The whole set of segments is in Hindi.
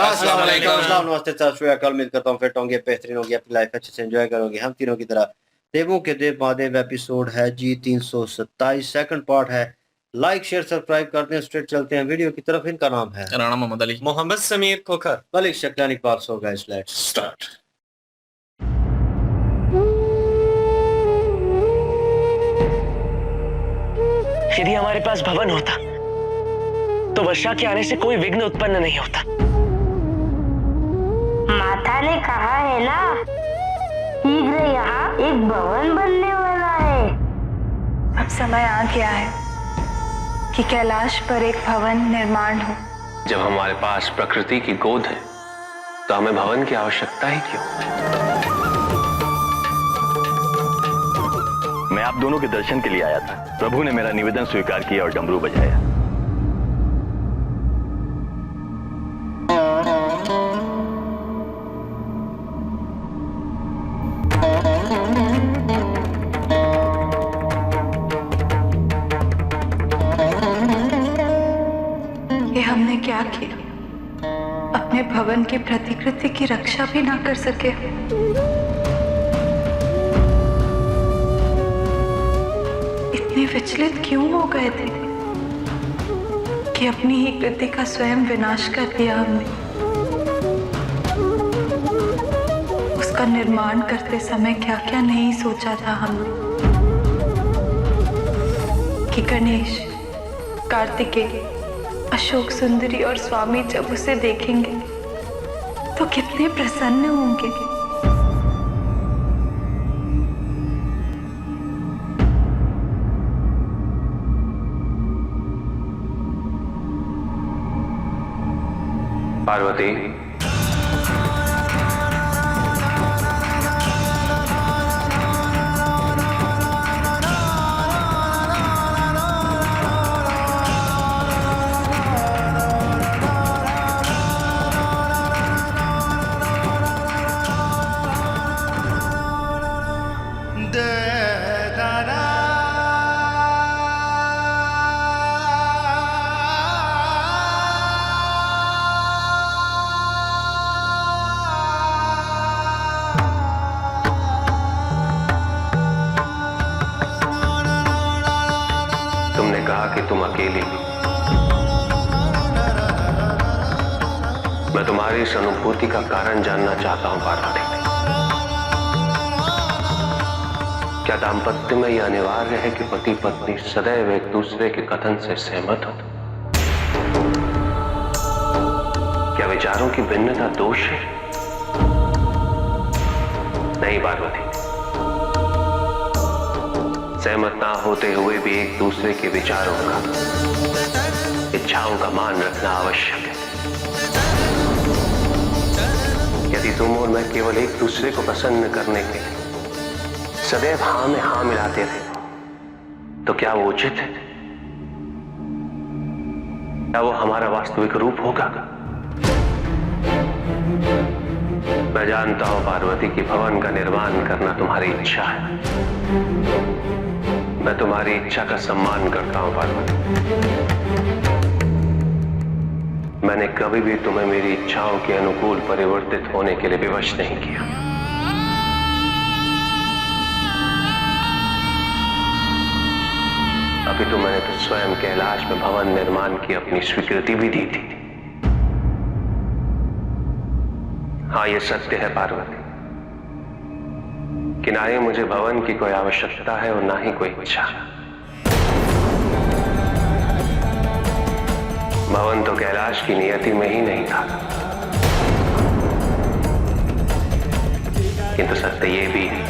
अस्सलाम वालेकुम। अस्सलाम, नमस्ते, सत श्री अकाल। उम्मीद करता हूँ फिट होंगे, बेहतरीन होंगे, अपनी लाइफ अच्छे से एंजॉय करोगे। हम तीनों की तरह देवों के देव महादेव एपिसोड है जी 327, सेकंड पार्ट है। लाइक शेयर सब्सक्राइब करते हैं, स्ट्रेट चलते हैं वीडियो की तरफ। इनका नाम है राणा मोहम्मद अली, मोहम्मद समीर खोखर, मलिक शक्लानी पाक। So guys, let's start. यदि हमारे पास भवन होता तो वर्षा के आने से कोई विघ्न उत्पन्न नहीं होता। माता ने कहा है ना, शीघ्र यहाँ एक भवन बनने वाला है। अब समय आ गया है कि कैलाश पर एक भवन निर्माण हो। जब हमारे पास प्रकृति की गोद है तो हमें भवन की आवश्यकता ही क्यों? मैं आप दोनों के दर्शन के लिए आया था। प्रभु ने मेरा निवेदन स्वीकार किया और डमरू बजाया। ये हमने क्या किया? अपने भवन की प्रतिकृति की रक्षा भी ना कर सके। इतने विचलित क्यों हो गए थे कि अपनी ही कृति का स्वयं विनाश कर दिया हमने। उसका निर्माण करते समय क्या क्या नहीं सोचा था हमने कि गणेश, कार्तिकेय, अशोक सुंदरी और स्वामी जब उसे देखेंगे तो कितने प्रसन्न होंगे। पार्वती, तुमने कहा कि तुम अकेली हो। मैं तुम्हारी इस अनुभूति का कारण जानना चाहता हूं पार्वती। क्या दाम्पत्य में यह अनिवार्य है कि पति पत्नी सदैव एक दूसरे के कथन से सहमत हो? क्या विचारों की भिन्नता दोष है? नहीं पार्वती, सहमत ना होते हुए भी एक दूसरे के विचारों का, इच्छाओं का मान रखना आवश्यक है। यदि तुम और मैं केवल एक दूसरे को प्रसन्न करने के लिए सदैव हाँ में हाँ मिलाते रहे तो क्या वो उचित है? क्या वो हमारा वास्तविक रूप होगा? मैं जानता हूं पार्वती कि भवन का निर्माण करना तुम्हारी इच्छा है। मैं तुम्हारी इच्छा का सम्मान करता हूं पार्वती। मैंने कभी भी तुम्हें मेरी इच्छाओं के अनुकूल परिवर्तित होने के लिए विवश नहीं किया। अभी तो मैंने तो स्वयं कैलाश में भवन निर्माण की अपनी स्वीकृति भी दी थी। हाँ, यह सत्य है पार्वती कि ना ही मुझे भवन की कोई आवश्यकता है और ना ही कोई इच्छा। भवन तो कैलाश की नियति में ही नहीं था। किंतु सत्य ये भी है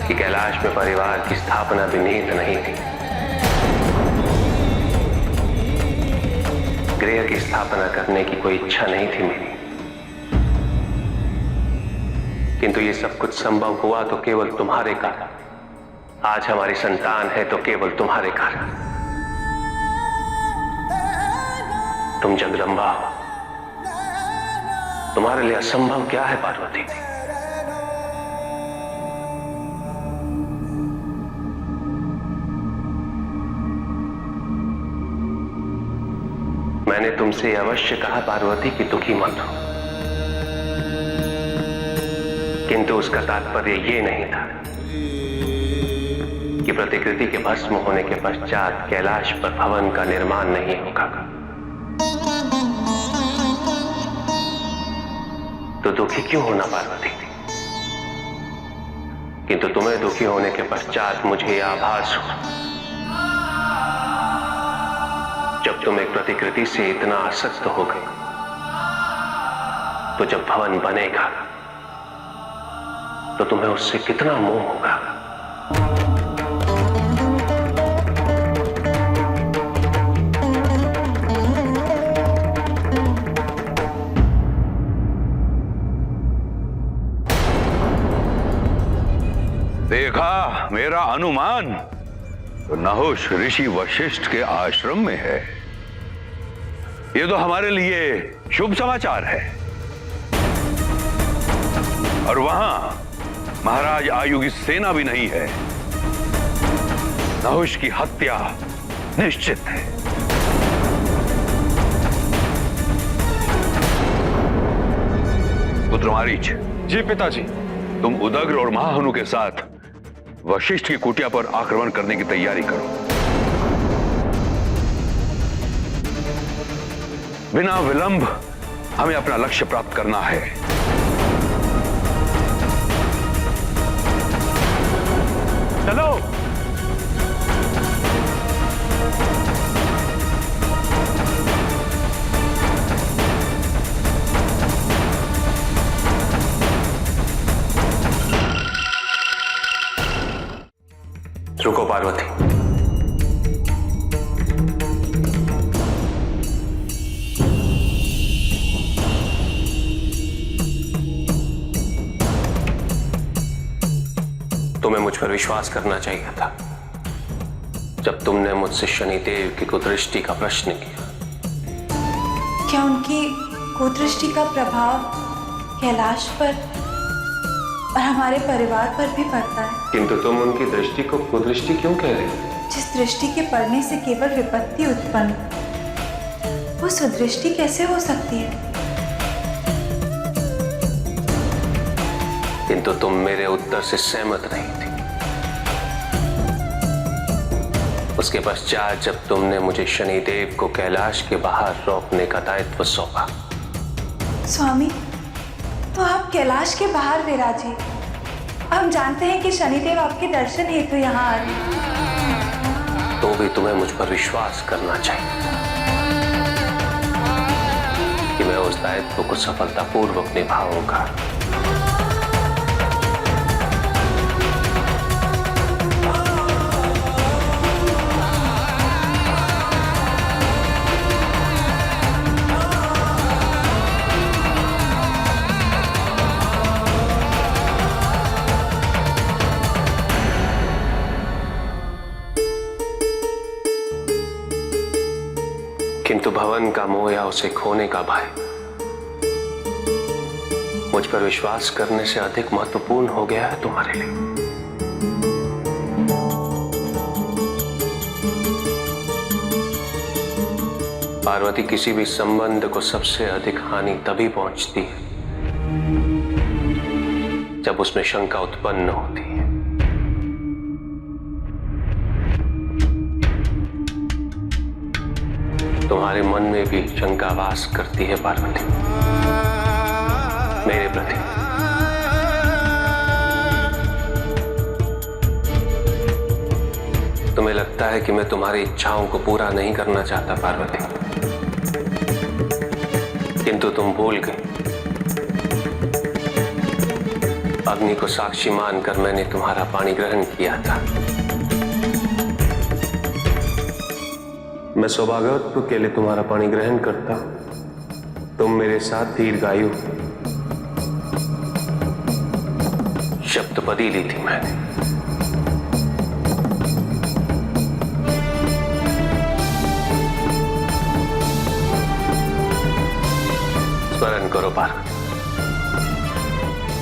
कि कैलाश में परिवार की स्थापना भी निहित नहीं थी। गृह की स्थापना करने की कोई इच्छा नहीं थी मेरी। किंतु ये सब कुछ संभव हुआ तो केवल तुम्हारे कारण। आज हमारी संतान है तो केवल तुम्हारे कारण। तुम जगदम्बा हो, तुम्हारे लिए असंभव क्या है पार्वती? मैंने तुमसे अवश्य कहा पार्वती कि दुखी मत हो, किंतु उसका तात्पर्य ये नहीं था कि प्रतिकृति के भस्म होने के पश्चात कैलाश पर भवन का निर्माण नहीं होगा। तो दुखी क्यों होना पार्वती? किंतु तुम्हें दुखी होने के पश्चात मुझे यह आभास हुआ, जब तुम एक प्रतिकृति से इतना आसक्त हो गए, तो जब भवन बनेगा तो तुम्हें उससे कितना मोह होगा। देखा मेरा अनुमान, तो नहुष ऋषि वशिष्ठ के आश्रम में है। ये तो हमारे लिए शुभ समाचार है। और वहां महाराज आयु की सेना भी नहीं है। नहुष की हत्या निश्चित है। पुत्र मारीच। जी पिताजी। तुम उदग्र और महाहनु के साथ वशिष्ठ की कुटिया पर आक्रमण करने की तैयारी करो। बिना विलंब हमें अपना लक्ष्य प्राप्त करना है। चलो। रुको पार्वती, तुम्हें मुझ पर विश्वास करना चाहिए था जब तुमने मुझसे शनिदेव की कुदृष्टि का प्रश्न किया। क्या उनकी कुदृष्टि का प्रभाव कैलाश पर और हमारे परिवार पर भी पड़ता है? किंतु तुम उनकी दृष्टि को कुदृष्टि क्यों कह रही हो? जिस दृष्टि के पड़ने से केवल विपत्ति उत्पन्न, वो सुदृष्टि कैसे हो सकती है? किंतु तुम मेरे उत्तर से सहमत नहीं थी। उसके पश्चात जब तुमने मुझे शनिदेव को कैलाश के बाहर रोकने का दायित्व सौंपा। स्वामी, तो आप कैलाश के बाहर विराजे। हम जानते हैं कि शनिदेव आपके दर्शन हेतु यहाँ आ रहे। तो भी तुम्हें मुझ पर विश्वास करना चाहिए कि मैं उस दायित्व को सफलतापूर्वक निभाऊंगा। किंतु भवन का मोह या उसे खोने का भय मुझ पर विश्वास करने से अधिक महत्वपूर्ण हो गया है तुम्हारे लिए। पार्वती, किसी भी संबंध को सबसे अधिक हानि तभी पहुंचती है जब उसमें शंका उत्पन्न होती है। तुम्हारे मन में भी शंका वास करती है पार्वती मेरे प्रति। तुम्हें लगता है कि मैं तुम्हारी इच्छाओं को पूरा नहीं करना चाहता पार्वती, किंतु तुम भूल गए। अग्नि को साक्षी मानकर मैंने तुम्हारा पाणी ग्रहण किया था। मैं सौभाग्यवत्व के लिए तुम्हारा पाणी ग्रहण करता हूं। तुम मेरे साथ दीर्घायु शब्दपदी ली थी मैंने। स्मरण करो पार्वती,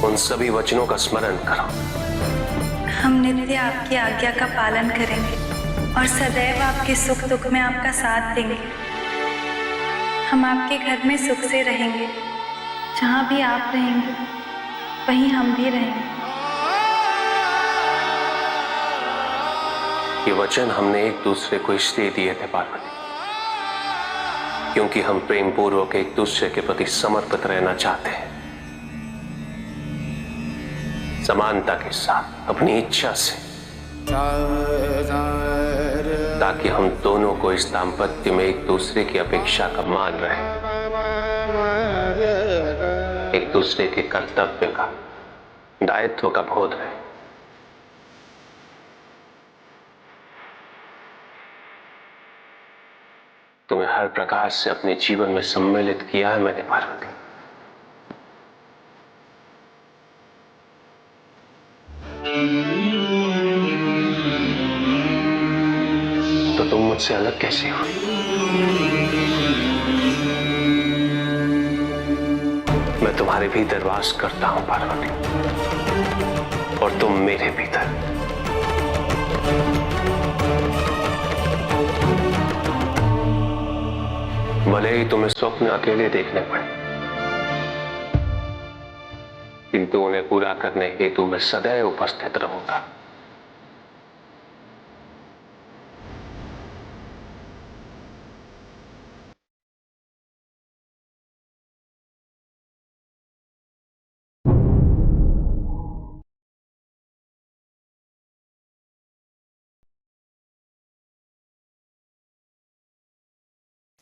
उन सभी वचनों का स्मरण करो। हम नित्य आपकी आज्ञा का पालन करेंगे और सदैव आपके सुख दुख में आपका साथ देंगे। हम आपके घर में सुख से रहेंगे। जहाँ भी आप रहेंगे वहीं हम भी रहेंगे। ये वचन हमने एक दूसरे को इसलिए दिए थे पार्वती, क्योंकि हम प्रेम पूर्वक एक दूसरे के प्रति समर्पित रहना चाहते हैं, समानता के साथ, अपनी इच्छा से, ताकि हम दोनों को इस दाम्पत्य में एक दूसरे की अपेक्षा का मान रहे, एक दूसरे के कर्तव्य का, दायित्व का बोध रहे। तुम्हें हर प्रकार से अपने जीवन में सम्मिलित किया है मैंने पार्वती। तो तुम मुझसे अलग कैसे हुई? मैं तुम्हारे भीतर वास करता हूं पार्वती, और तुम मेरे भीतर। भले ही तुम्हें स्वप्न अकेले देखने पड़े, किंतु उन्हें पूरा करने हेतु मैं सदैव उपस्थित रहूंगा।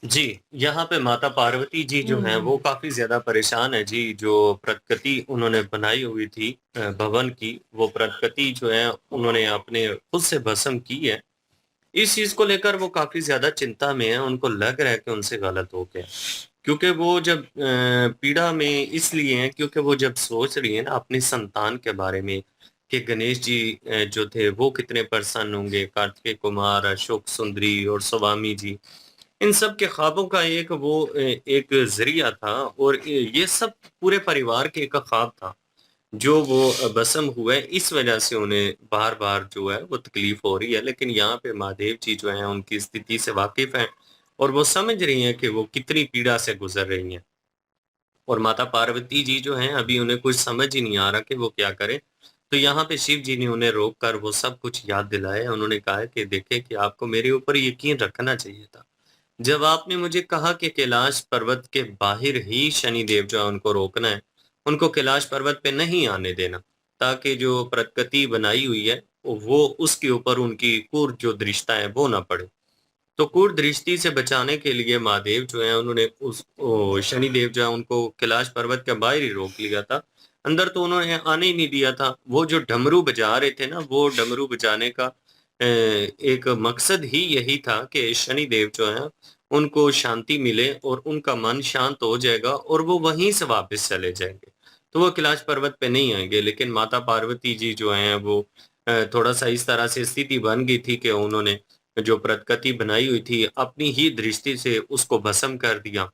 जी, यहाँ पे माता पार्वती जी जो हैं वो काफ़ी ज़्यादा परेशान है जी, जो प्रकृति उन्होंने बनाई हुई थी भवन की, वो प्रकृति जो है उन्होंने अपने खुद से भस्म की है। इस चीज़ को लेकर वो काफ़ी ज़्यादा चिंता में हैं, उनको लग रहा है कि उनसे गलत हो गया। क्योंकि वो जब पीड़ा में इसलिए हैं क्योंकि वो जब सोच रही हैं ना अपनी संतान के बारे में कि गणेश जी जो थे वो कितने प्रसन्न होंगे, कार्तिकेय कुमार, अशोक सुंदरी और स्वामी जी। इन सब के ख्वाबों का एक वो एक ज़रिया था और ये सब पूरे परिवार के एक ख्वाब था, जो वो भस्म हुए। इस वजह से उन्हें बार-बार जो है वो तकलीफ़ हो रही है। लेकिन यहाँ पे महादेव जी जो हैं उनकी स्थिति से वाकिफ़ हैं और वो समझ रही हैं कि वो कितनी पीड़ा से गुज़र रही हैं। और माता पार्वती जी जो हैं अभी उन्हें कुछ समझ ही नहीं आ रहा कि वो क्या करें। तो यहाँ पे शिव जी ने उन्हें रोक कर वो सब कुछ याद दिलाया। उन्होंने कहा कि देखिए कि आपको मेरे ऊपर यकीन रखना चाहिए था। जब आपने मुझे कहा कि कैलाश पर्वत के बाहर ही शनिदेव जो है उनको रोकना है, उनको कैलाश पर्वत पे नहीं आने देना, ताकि जो प्रकृति बनाई हुई है, वो उसके ऊपर उनकी क्रूर जो दृष्टा है वो ना पड़े। तो क्रूर दृष्टि से बचाने के लिए महादेव जो है उन्होंने शनिदेव जो है उनको कैलाश पर्वत के बाहर ही रोक लिया था। अंदर तो उन्होंने आने ही नहीं दिया था। वो जो डमरू बजा रहे थे ना, वो डमरू बजाने का एक मकसद ही यही था कि शनिदेव जो है उनको शांति मिले और उनका मन शांत हो जाएगा और वो वहीं से वापस चले जाएंगे। तो वो कैलाश पर्वत पे नहीं आएंगे। लेकिन माता पार्वती जी जो हैं वो थोड़ा-सा इस तरह से स्थिति बन गई थी कि उन्होंने जो प्रकृति बनाई हुई थी, अपनी ही दृष्टि से उसको भस्म कर दिया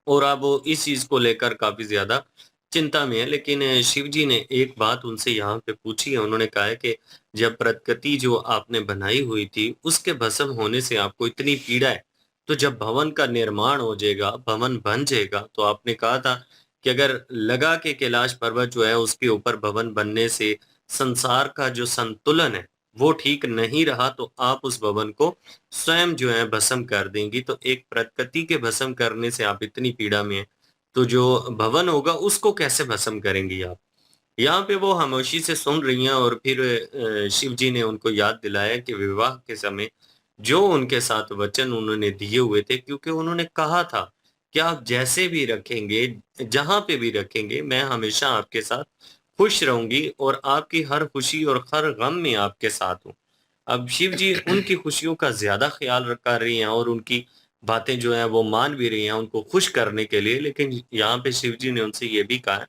और अब वो इस चीज़ को लेकर काफ़ी ज़्यादा चिंता में है। लेकिन शिव जी ने एक बात उनसे यहाँ पे पूछी है। उन्होंने कहा है कि जब प्रकृति जो आपने बनाई हुई थी, उसके भस्म होने से आपको इतनी पीड़ा है, तो जब भवन का निर्माण हो जाएगा, भवन बन जाएगा, तो आपने कहा था कि अगर लगा कि कैलाश पर्वत जो है उसके ऊपर भवन बनने से संसार का जो संतुलन है, वो ठीक नहीं रहा, तो आप उस भवन को स्वयं जो है भस्म कर देंगी। तो एक प्रकृति के भस्म करने से आप इतनी पीड़ा में हैं, तो जो भवन होगा उसको कैसे भस्म करेंगी आप? यहाँ पे वो खामोशी से सुन रही हैं और फिर शिव जी ने उनको याद दिलाया कि विवाह के समय जो उनके साथ वचन उन्होंने दिए हुए थे, क्योंकि उन्होंने कहा था कि आप जैसे भी रखेंगे, जहाँ पे भी रखेंगे, मैं हमेशा आपके साथ खुश रहूँगी और आपकी हर खुशी और हर गम में आपके साथ हूँ। अब शिव जी उनकी खुशियों का ज़्यादा ख़्याल कर रही हैं और उनकी बातें जो हैं वो मान भी रही हैं उनको खुश करने के लिए। लेकिन यहाँ पे शिव जी ने उनसे ये भी कहा है,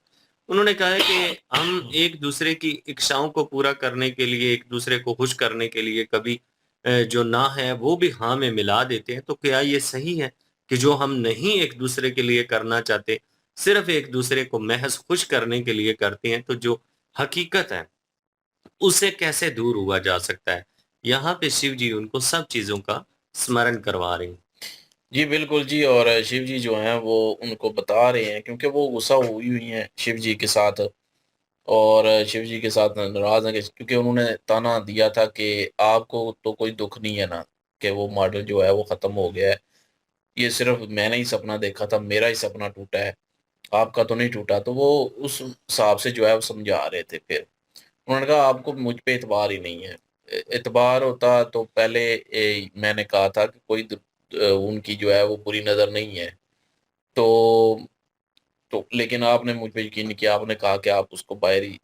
उन्होंने कहा है कि हम एक-दूसरे की इच्छाओं को पूरा करने के लिए, एक-दूसरे को खुश करने के लिए कभी जो ना है वो भी हाँ में मिला देते हैं। तो क्या ये सही है कि जो हम नहीं एक-दूसरे के लिए करना चाहते, सिर्फ़ एक-दूसरे को महज़ खुश करने के लिए करते हैं, तो जो हकीकत है, उससे कैसे दूर हुआ जा सकता है? यहाँ पे शिव जी उनको सब चीज़ों का स्मरण करवा रहे हैं। जी बिल्कुल जी। और शिव जी जो हैं वो उनको बता रहे हैं, क्योंकि वो गुस्सा हुई हुई हैं शिव जी के साथ, और शिव जी के साथ नाराज हैं क्योंकि उन्होंने ताना दिया था कि आपको तो कोई दुख नहीं है ना, कि वो मॉडल जो है वो खत्म हो गया है, ये सिर्फ मैंने ही सपना देखा था, मेरा ही सपना टूटा है, आपका तो नहीं टूटा। तो वो उस हिसाब से जो है वो समझा रहे थे। फिर उन्होंने कहा आपको मुझ पे एतबार ही नहीं है, एतबार होता तो पहले मैंने कहा था कि कोई उनकी जो है वो बुरी नज़र नहीं है। तो लेकिन आपने मुझ पे यकीन नहीं किया, आपने कहा कि आप उसको बाहर ही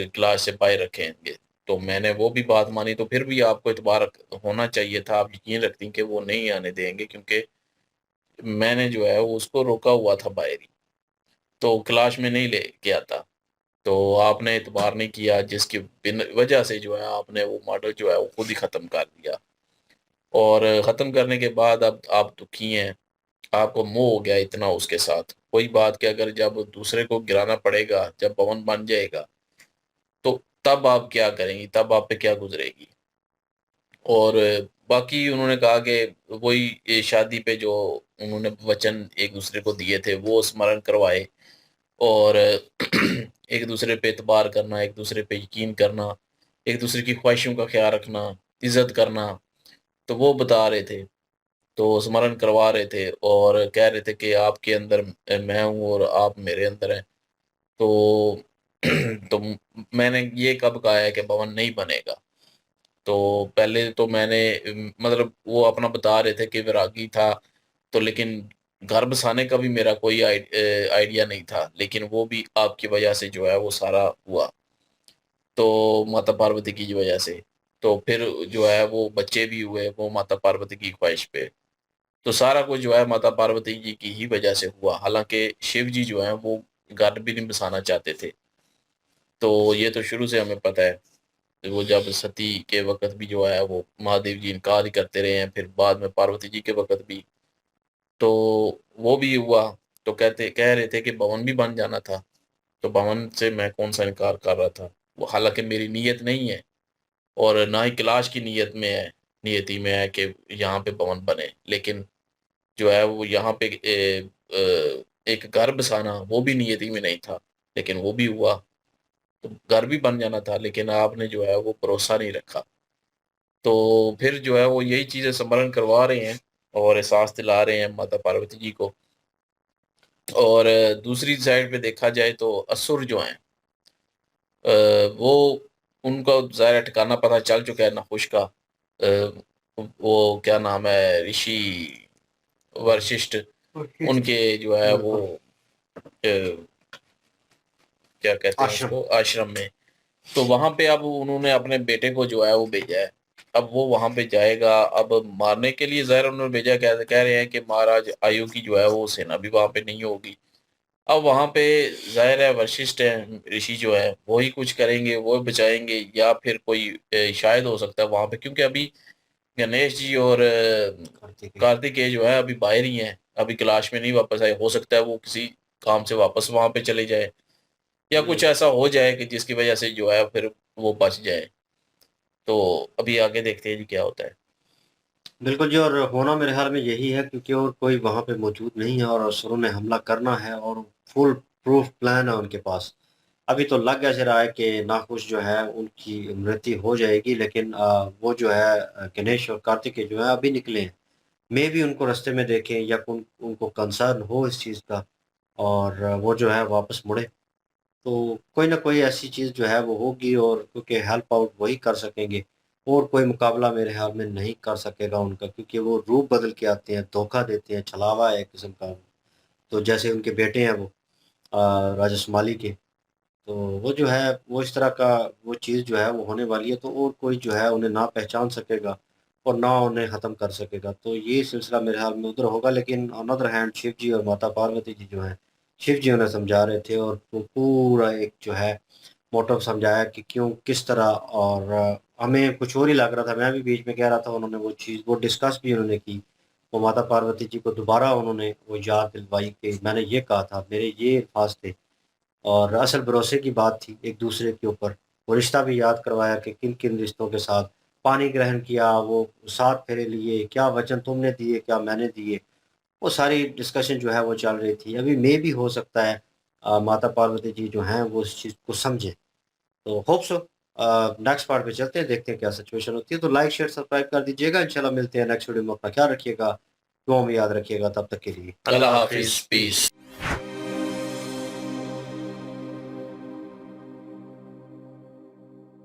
क्लास से बाहर रखेंगे, तो मैंने वो भी बात मानी। तो फिर भी आपको एतबार होना चाहिए था, आप यकीन रखती कि वो नहीं आने देंगे, क्योंकि मैंने जो है वो उसको रोका हुआ था बाहर ही, तो क्लास में नहीं लेके आता। तो आपने एतबार नहीं किया, जिसकी बिन वजह से जो है आपने वो मॉडल जो है वो खुद ही ख़त्म कर दिया। और ख़त्म करने के बाद अब आप दुखी हैं, आपको मोह हो गया इतना उसके साथ। कोई बात कि अगर जब दूसरे को गिराना पड़ेगा, जब पवन बन जाएगा, तो तब आप क्या करेंगी, तब आप पे क्या गुजरेगी। और बाकी उन्होंने कहा कि वही शादी पे जो उन्होंने वचन एक दूसरे को दिए थे वो स्मरण करवाए, और एक दूसरे पे एतबार करना, एक दूसरे पे यकीन करना, एक दूसरे की ख्वाहिशों का ख्याल रखना, इज्जत करना, तो वो बता रहे थे। तो स्मरण करवा रहे थे और कह रहे थे कि आपके अंदर मैं हूँ और आप मेरे अंदर हैं। तो तो मैंने ये कब कहा है कि भवन नहीं बनेगा। तो पहले तो मैंने मतलब वो अपना बता रहे थे कि वैरागी था, तो लेकिन घर बसाने का भी मेरा कोई आइडिया नहीं था, लेकिन वो भी आपकी वजह से जो है वो सारा हुआ, तो माता पार्वती की वजह से। तो फिर जो है वो बच्चे भी हुए वो माता पार्वती की ख्वाहिश पे। तो सारा कुछ जो है माता पार्वती जी की ही वजह से हुआ, हालांकि शिव जी जो है वो घर भी नहीं बसाना चाहते थे। तो ये तो शुरू से हमें पता है। वो जब सती के वक़्त भी जो है वो महादेव जी इनकार ही करते रहे हैं, फिर बाद में पार्वती जी के वक़्त भी, तो वो भी हुआ। तो कह रहे थे कि भवन भी बन जाना था, तो भवन से मैं कौन-सा इनकार कर रहा था। वो हालाँकि मेरी नीयत नहीं है और ना ही कैलाश की नियति में है कि यहाँ पे भवन बने। लेकिन जो है वो यहाँ पे एक घर बसाना वो भी नियति में नहीं था, लेकिन वो भी हुआ। तो घर भी बन जाना था, लेकिन आपने जो है वो भरोसा नहीं रखा। तो फिर जो है वो यही चीज़ें स्मरण करवा रहे हैं और एहसास दिला रहे हैं माता पार्वती जी को। और दूसरी साइड पे देखा जाए तो असुर जो हैं, वो उनको ज़ाहिर है ठिकाना पता चल चुका है नहुष का। वो क्या नाम है, ऋषि वशिष्ठ, उनके जो है वो क्या कहते हैं आश्रम। उसको, आश्रम में। तो वहाँ पे अब उन्होंने अपने बेटे को जो है वो भेजा है। अब वो वहाँ पे जाएगा, अब मारने के लिए ज़ाहिर उन्होंने भेजा, कह रहे हैं कि महाराज आयु की जो है वो सेना भी वहाँ पे नहीं होगी। अब वहाँ पे ज़ाहिर है वशिष्ठ हैं, ऋषि जो है वो ही कुछ करेंगे, वो बचाएंगे, या फिर कोई शायद हो सकता है वहाँ पे, क्योंकि अभी गणेश जी और कार्तिकेय जो है अभी बाहर ही हैं, अभी कैलाश में नहीं वापस आए। हो सकता है वो किसी काम से वापस वहाँ पे चले जाए, या कुछ ऐसा हो जाए कि जिसकी वजह से जो है फिर वो बच जाए। तो अभी आगे देखते हैं जी क्या होता है। बिल्कुल जी, और होना मेरे ख़्याल में यही है, क्योंकि और कोई वहाँ पे मौजूद नहीं है और असुरों ने हमला करना है और फुल प्रूफ प्लान है उनके पास। अभी तो लग ऐसे रहा है कि नाखुश जो है उनकी मृत्यु हो जाएगी, लेकिन वो जो है गणेश और कार्तिकेय जो है अभी निकले हैं। मेबी उनको रास्ते में देखें या उनको कंसर्न हो इस चीज़ का, और वो जो है वापस मुड़े। तो कोई ना कोई ऐसी चीज़ जो है वो होगी, और क्योंकि हेल्प आउट वही कर सकेंगे, और कोई मुकाबला मेरे ख़्याल में नहीं कर सकेगा उनका, क्योंकि वो रूप बदल के आते हैं, धोखा देते हैं, छलावा है एक किस्म का। तो जैसे उनके बेटे हैं वो राजा शुमाली के, तो वो जो है वो इस तरह का वो चीज़ जो है वो होने वाली है, तो और कोई जो है उन्हें ना पहचान सकेगा और ना उन्हें ख़त्म कर सकेगा। तो ये सिलसिला मेरे ख़्याल में उधर होगा, लेकिन ऑन अदर हैंड शिव जी और माता पार्वती जी जो हैं, शिव जी उन्हें समझा रहे थे, और वो पूरा एक जो है मोटिव समझाया कि क्यों, किस तरह। और हमें कुछ और ही लग रहा था, मैं भी बीच में कह रहा था, उन्होंने वो चीज़ वो डिस्कस भी उन्होंने की। वो माता पार्वती जी को दोबारा उन्होंने वो याद दिलवाई कि मैंने ये कहा था, मेरे ये अल्फाज थे, और असल भरोसे की बात थी एक दूसरे के ऊपर। वो रिश्ता भी याद करवाया कि किन किन रिश्तों के साथ पानी ग्रहण किया, वो 7 फेरे लिए, क्या वचन तुमने दिए, क्या मैंने दिए। वो सारी डिस्कशन जो है वो चल रही थी। अभी मे भी हो सकता है माता पार्वती जी जो हैं वो इस चीज़ को समझें। तो होप सो नेक्स्ट पार्ट पे चलते हैं, देखते हैं क्या सिचुएशन होती है। तो लाइक शेयर सब्सक्राइब कर दीजिएगा। इंशाल्लाह मिलते हैं नेक्स्ट वीडियो में। अपना ख्याल रखिएगा, दुआ में याद रखिएगा। तब तक के लिए अल्लाह हाफिज, पीस।